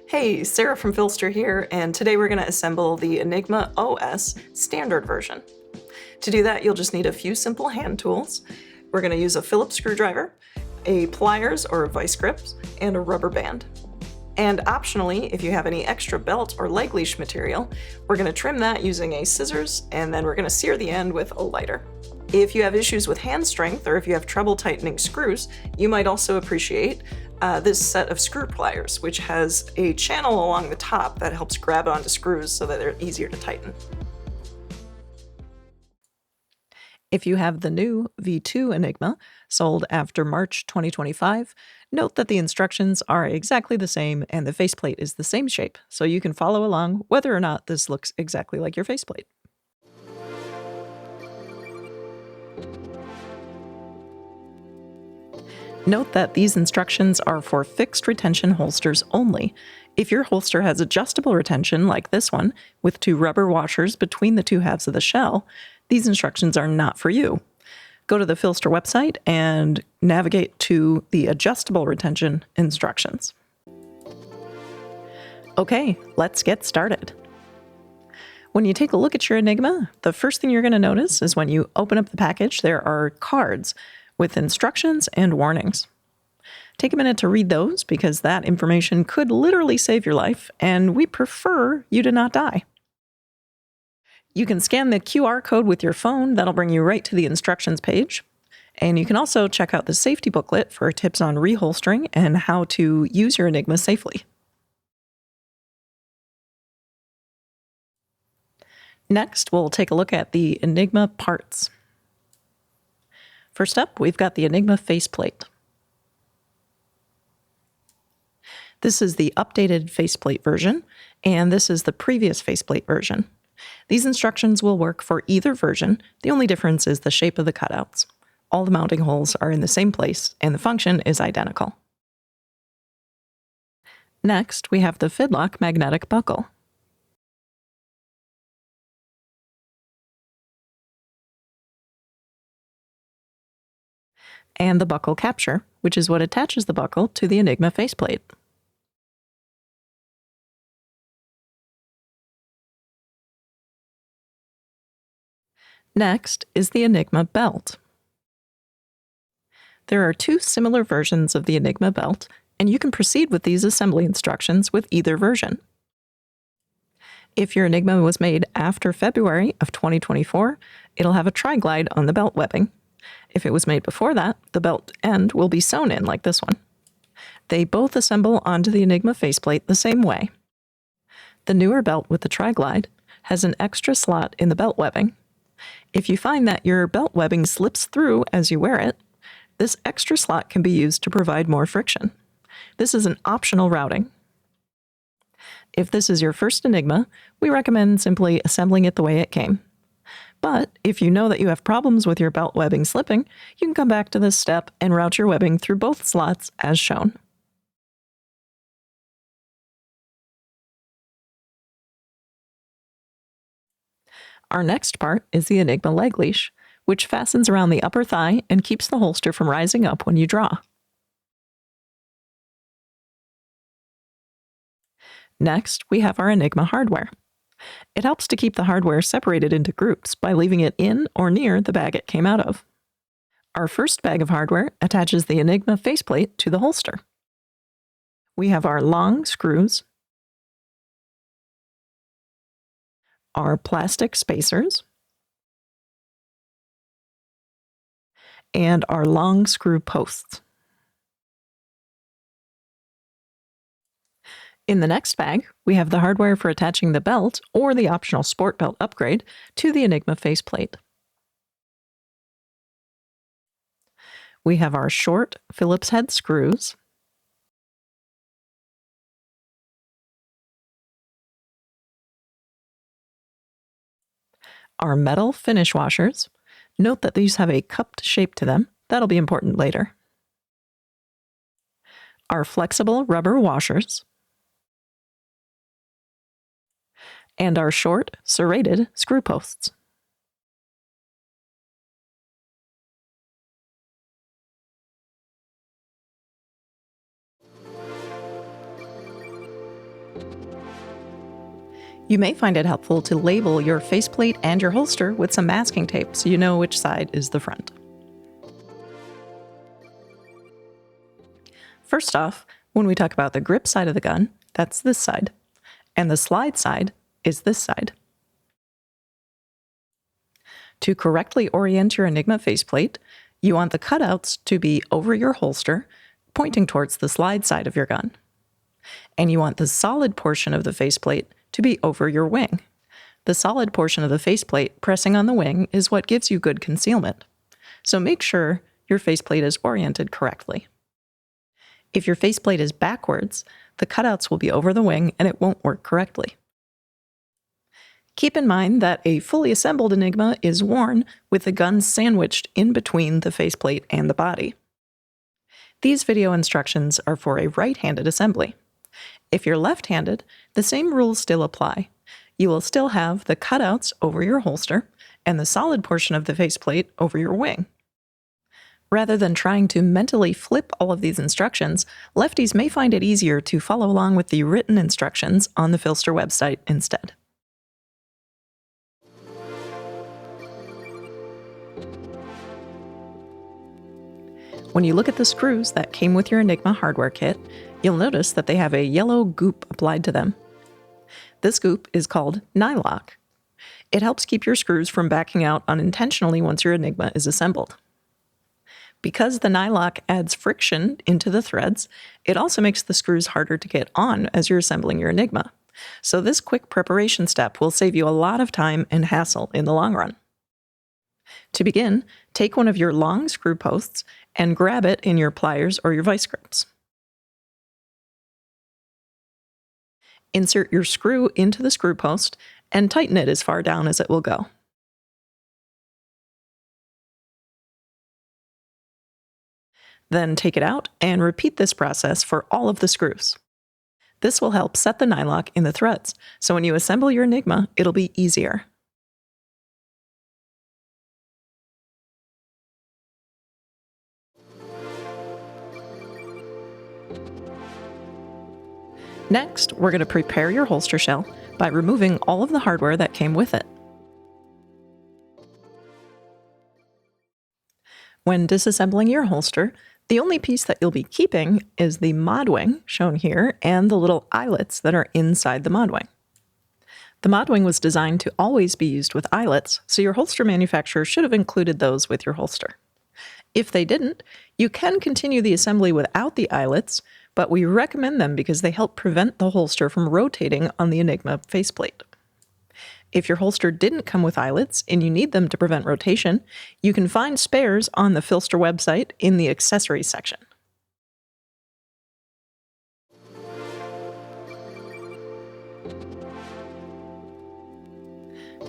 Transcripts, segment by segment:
Hey, Sarah from PHLster here, and today we're going to assemble the Enigma OS standard version. To do that, you'll just need a few simple hand tools. We're going to use a Phillips screwdriver, a pliers or vice grips, and a rubber band. And optionally, if you have any extra belt or leg leash material, we're going to trim that using a scissors, and then we're going to sear the end with a lighter. If you have issues with hand strength or if you have trouble tightening screws, you might also appreciate this set of screw pliers, which has a channel along the top that helps grab onto screws so that they're easier to tighten. If you have the new V2 Enigma, sold after March 2025, note that the instructions are exactly the same and the faceplate is the same shape, so you can follow along whether or not this looks exactly like your faceplate. Note that these instructions are for fixed retention holsters only. If your holster has adjustable retention, like this one, with two rubber washers between the two halves of the shell, these instructions are not for you. Go to the PHLster website and navigate to the adjustable retention instructions. Okay, let's get started. When you take a look at your Enigma, the first thing you're going to notice is when you open up the package, there are cards with instructions and warnings. Take a minute to read those because that information could literally save your life, and we prefer you to not die. You can scan the QR code with your phone. That'll bring you right to the instructions page. And you can also check out the safety booklet for tips on reholstering and how to use your Enigma safely. Next, we'll take a look at the Enigma parts. First up, we've got the Enigma faceplate. This is the updated faceplate version, and this is the previous faceplate version. These instructions will work for either version. The only difference is the shape of the cutouts. All the mounting holes are in the same place, and the function is identical. Next, we have the Fidlock magnetic buckle. And the buckle capture, which is what attaches the buckle to the Enigma faceplate. Next is the Enigma belt. There are two similar versions of the Enigma belt, and you can proceed with these assembly instructions with either version. If your Enigma was made after February of 2024, it'll have a tri-glide on the belt webbing. If it was made before that, the belt end will be sewn in like this one. They both assemble onto the Enigma faceplate the same way. The newer belt with the tri-glide has an extra slot in the belt webbing. If you find that your belt webbing slips through as you wear it, this extra slot can be used to provide more friction. This is an optional routing. If this is your first Enigma, we recommend simply assembling it the way it came. But if you know that you have problems with your belt webbing slipping, you can come back to this step and route your webbing through both slots as shown. Our next part is the Enigma leg leash, which fastens around the upper thigh and keeps the holster from rising up when you draw. Next, we have our Enigma hardware. It helps to keep the hardware separated into groups by leaving it in or near the bag it came out of. Our first bag of hardware attaches the Enigma faceplate to the holster. We have our long screws, our plastic spacers, and our long screw posts. In the next bag, we have the hardware for attaching the belt or the optional sport belt upgrade to the Enigma faceplate. We have our short Phillips head screws, our metal finish washers. Note that these have a cupped shape to them. That'll be important later. Our flexible rubber washers, and our short serrated screw posts. You may find it helpful to label your faceplate and your holster with some masking tape so you know which side is the front. First off, when we talk about the grip side of the gun, that's this side, and the slide side is this side. To correctly orient your Enigma faceplate, you want the cutouts to be over your holster, pointing towards the slide side of your gun. And you want the solid portion of the faceplate to be over your wing. The solid portion of the faceplate pressing on the wing is what gives you good concealment. So make sure your faceplate is oriented correctly. If your faceplate is backwards, the cutouts will be over the wing and it won't work correctly. Keep in mind that a fully assembled Enigma is worn with the gun sandwiched in between the faceplate and the body. These video instructions are for a right-handed assembly. If you're left-handed, the same rules still apply. You will still have the cutouts over your holster and the solid portion of the faceplate over your wing. Rather than trying to mentally flip all of these instructions, lefties may find it easier to follow along with the written instructions on the PHLster website instead. When you look at the screws that came with your Enigma hardware kit, you'll notice that they have a yellow goop applied to them. This goop is called nylock. It helps keep your screws from backing out unintentionally once your Enigma is assembled. Because the nylock adds friction into the threads, it also makes the screws harder to get on as you're assembling your Enigma. So this quick preparation step will save you a lot of time and hassle in the long run. To begin, take one of your long screw posts and grab it in your pliers or your vice grips. Insert your screw into the screw post and tighten it as far down as it will go. Then take it out and repeat this process for all of the screws. This will help set the nylock in the threads, so when you assemble your Enigma, it'll be easier. Next, we're going to prepare your holster shell by removing all of the hardware that came with it. When disassembling your holster, the only piece that you'll be keeping is the mod wing, shown here, and the little eyelets that are inside the mod wing. The mod wing was designed to always be used with eyelets, so your holster manufacturer should have included those with your holster. If they didn't, you can continue the assembly without the eyelets, but we recommend them because they help prevent the holster from rotating on the Enigma faceplate. If your holster didn't come with eyelets and you need them to prevent rotation, you can find spares on the PHLster website in the accessories section.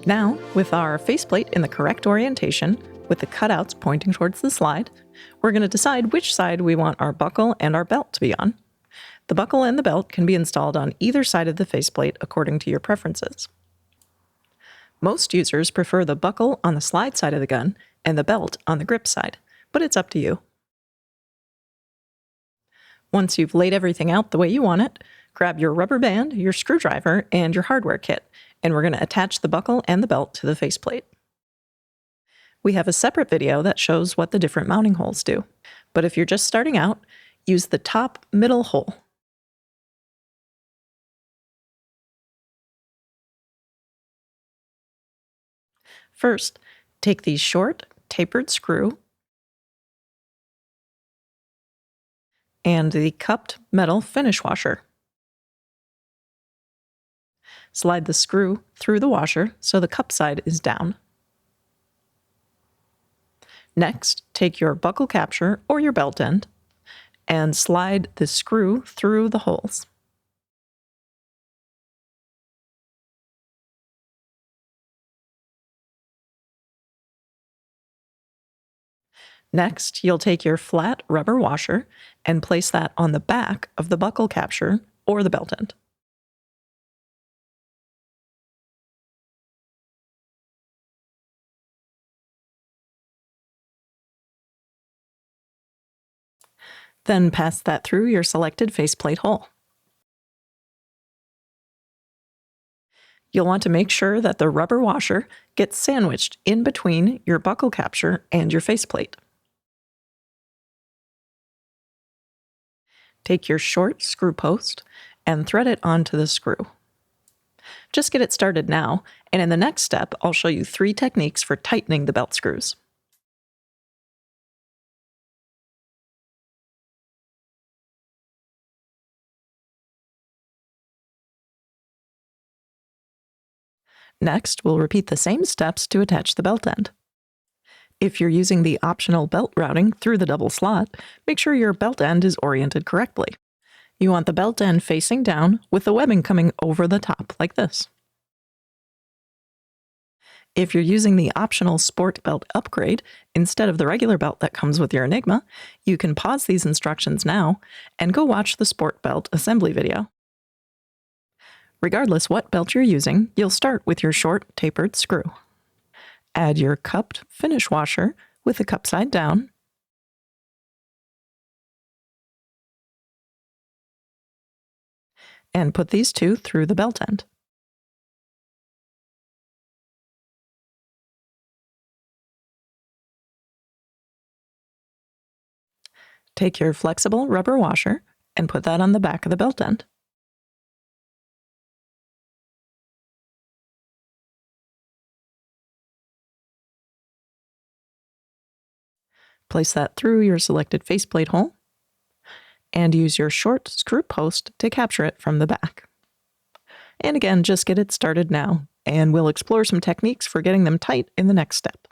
Now, with our faceplate in the correct orientation, with the cutouts pointing towards the slide, we're going to decide which side we want our buckle and our belt to be on. The buckle and the belt can be installed on either side of the faceplate according to your preferences. Most users prefer the buckle on the slide side of the gun and the belt on the grip side, but it's up to you. Once you've laid everything out the way you want it, grab your rubber band, your screwdriver, and your hardware kit, and we're going to attach the buckle and the belt to the faceplate. We have a separate video that shows what the different mounting holes do, but if you're just starting out, use the top middle hole. First, take the short, tapered screw and the cupped metal finish washer. Slide the screw through the washer so the cup side is down. Next, take your buckle capture or your belt end and slide the screw through the holes. Next, you'll take your flat rubber washer and place that on the back of the buckle capture or the belt end. Then pass that through your selected faceplate hole. You'll want to make sure that the rubber washer gets sandwiched in between your buckle capture and your faceplate. Take your short screw post and thread it onto the screw. Just get it started now, and in the next step, I'll show you 3 techniques for tightening the belt screws. Next, we'll repeat the same steps to attach the belt end. If you're using the optional belt routing through the double slot, make sure your belt end is oriented correctly. You want the belt end facing down with the webbing coming over the top like this. If you're using the optional sport belt upgrade instead of the regular belt that comes with your Enigma, you can pause these instructions now and go watch the sport belt assembly video. Regardless what belt you're using, you'll start with your short tapered screw. Add your cupped finish washer with the cup side down, and put these 2 through the belt end. Take your flexible rubber washer and put that on the back of the belt end. Place that through your selected faceplate hole and use your short screw post to capture it from the back. And again, just get it started now, and we'll explore some techniques for getting them tight in the next step.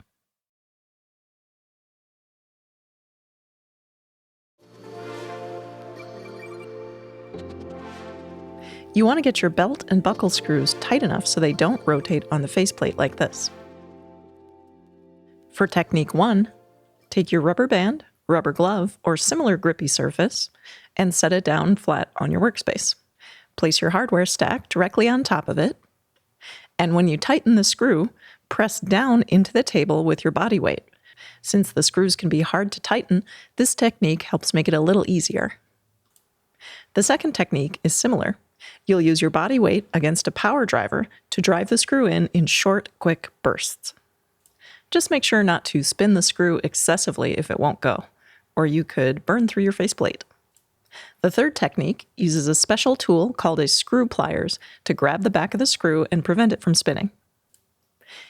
You want to get your belt and buckle screws tight enough so they don't rotate on the faceplate like this. For technique 1, take your rubber band, rubber glove, or similar grippy surface and set it down flat on your workspace. Place your hardware stack directly on top of it, and when you tighten the screw, press down into the table with your body weight. Since the screws can be hard to tighten, this technique helps make it a little easier. The second technique is similar. You'll use your body weight against a power driver to drive the screw in short, quick bursts. Just make sure not to spin the screw excessively if it won't go, or you could burn through your faceplate. The third technique uses a special tool called a screw pliers to grab the back of the screw and prevent it from spinning.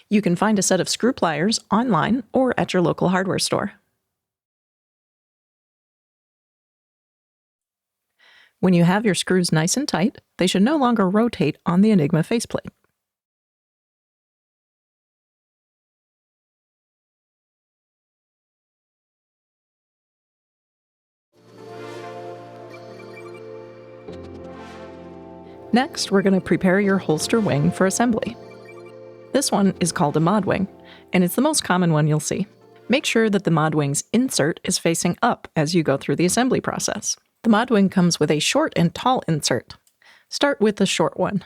You can find a set of screw pliers online or at your local hardware store. When you have your screws nice and tight, they should no longer rotate on the Enigma faceplate. Next, we're going to prepare your holster wing for assembly. This one is called a mod wing, and it's the most common one you'll see. Make sure that the mod wing's insert is facing up as you go through the assembly process. The mod wing comes with a short and tall insert. Start with the short one.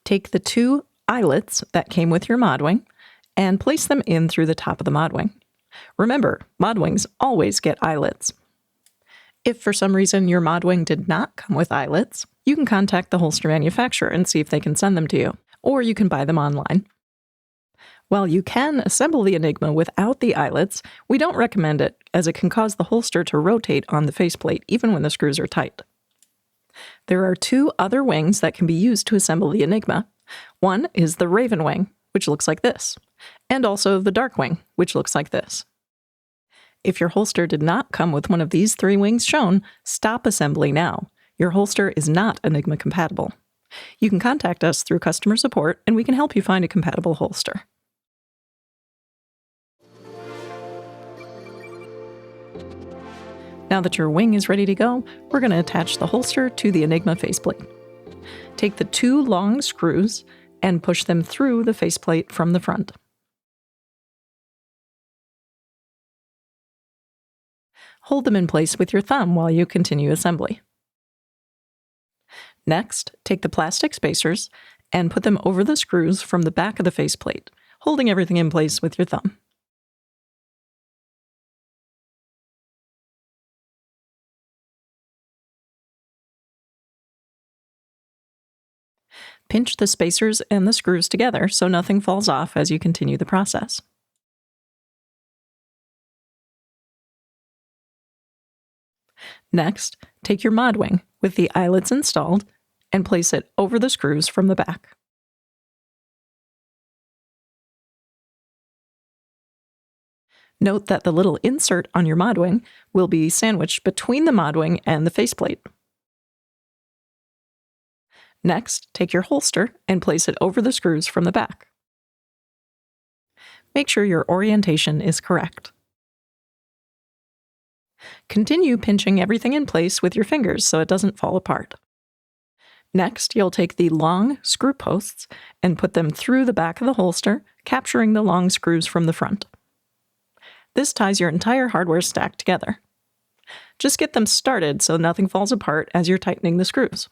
Take the 2 eyelets that came with your mod wing and place them in through the top of the mod wing. Remember, mod wings always get eyelets. If for some reason your mod wing did not come with eyelets, you can contact the holster manufacturer and see if they can send them to you, or you can buy them online. While you can assemble the Enigma without the eyelets, we don't recommend it, as it can cause the holster to rotate on the faceplate even when the screws are tight. There are 2 other wings that can be used to assemble the Enigma. One is the Raven wing, which looks like this, and also the Dark wing, which looks like this. If your holster did not come with one of these 3 wings shown, stop assembly now. Your holster is not Enigma compatible. You can contact us through customer support, and we can help you find a compatible holster. Now that your wing is ready to go, we're going to attach the holster to the Enigma faceplate. Take the 2 long screws and push them through the faceplate from the front. Hold them in place with your thumb while you continue assembly. Next, take the plastic spacers and put them over the screws from the back of the faceplate, holding everything in place with your thumb. Pinch the spacers and the screws together so nothing falls off as you continue the process. Next, take your mod wing with the eyelets installed and place it over the screws from the back. Note that the little insert on your mod wing will be sandwiched between the mod wing and the faceplate. Next, take your holster and place it over the screws from the back. Make sure your orientation is correct. Continue pinching everything in place with your fingers so it doesn't fall apart. Next, you'll take the long screw posts and put them through the back of the holster, capturing the long screws from the front. This ties your entire hardware stack together. Just get them started so nothing falls apart as you're tightening the screws.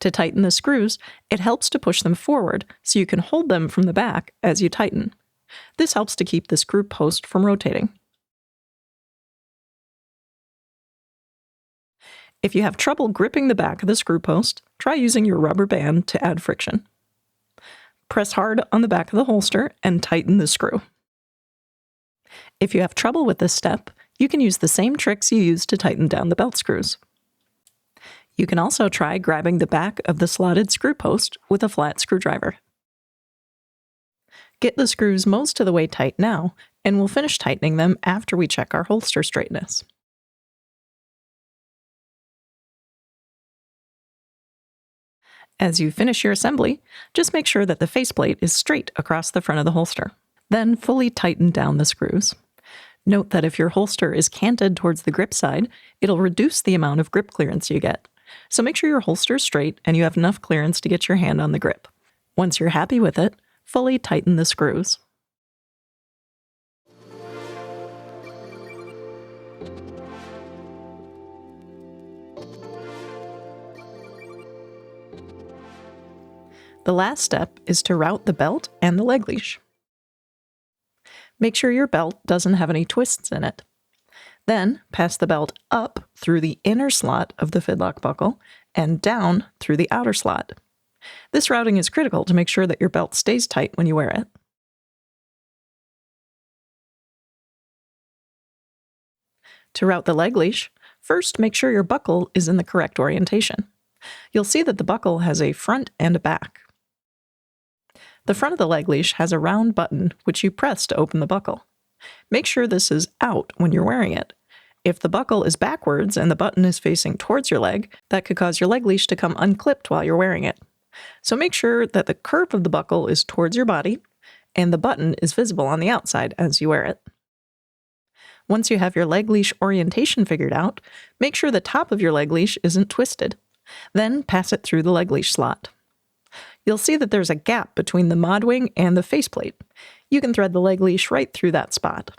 To tighten the screws, it helps to push them forward so you can hold them from the back as you tighten. This helps to keep the screw post from rotating. If you have trouble gripping the back of the screw post, try using your rubber band to add friction. Press hard on the back of the holster and tighten the screw. If you have trouble with this step, you can use the same tricks you used to tighten down the belt screws. You can also try grabbing the back of the slotted screw post with a flat screwdriver. Get the screws most of the way tight now, and we'll finish tightening them after we check our holster straightness. As you finish your assembly, just make sure that the faceplate is straight across the front of the holster. Then fully tighten down the screws. Note that if your holster is canted towards the grip side, it'll reduce the amount of grip clearance you get. So make sure your holster is straight and you have enough clearance to get your hand on the grip. Once you're happy with it, fully tighten the screws. The last step is to route the belt and the leg leash. Make sure your belt doesn't have any twists in it. Then pass the belt up through the inner slot of the fidlock buckle and down through the outer slot. This routing is critical to make sure that your belt stays tight when you wear it. To route the leg leash, first make sure your buckle is in the correct orientation. You'll see that the buckle has a front and a back. The front of the leg leash has a round button which you press to open the buckle. Make sure this is out when you're wearing it. If the buckle is backwards and the button is facing towards your leg, that could cause your leg leash to come unclipped while you're wearing it. So make sure that the curve of the buckle is towards your body and the button is visible on the outside as you wear it. Once you have your leg leash orientation figured out, make sure the top of your leg leash isn't twisted. Then pass it through the leg leash slot. You'll see that there's a gap between the mod wing and the faceplate. You can thread the leg leash right through that spot.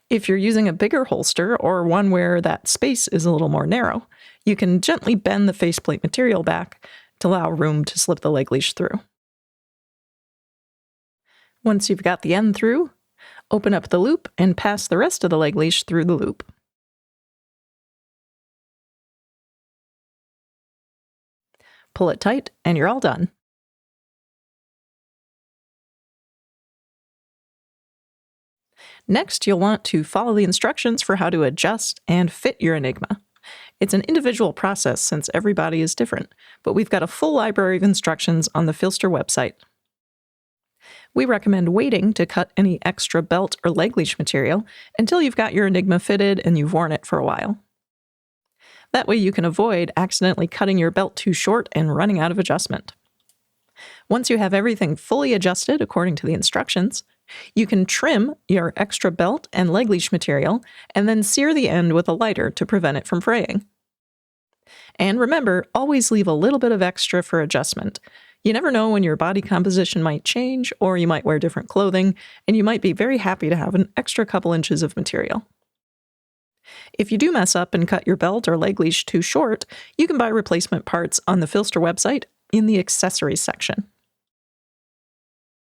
If you're using a bigger holster or one where that space is a little more narrow, you can gently bend the faceplate material back to allow room to slip the leg leash through. Once you've got the end through, open up the loop and pass the rest of the leg leash through the loop. Pull it tight and you're all done. Next, you'll want to follow the instructions for how to adjust and fit your Enigma. It's an individual process since every body is different, but we've got a full library of instructions on the PHLster website. We recommend waiting to cut any extra belt or leg leash material until you've got your Enigma fitted and you've worn it for a while. That way you can avoid accidentally cutting your belt too short and running out of adjustment. Once you have everything fully adjusted according to the instructions, you can trim your extra belt and leg leash material and then sear the end with a lighter to prevent it from fraying. And remember, always leave a little bit of extra for adjustment. You never know when your body composition might change, or you might wear different clothing, and you might be very happy to have an extra couple inches of material. If you do mess up and cut your belt or leg leash too short, you can buy replacement parts on the PHLster website in the accessories section.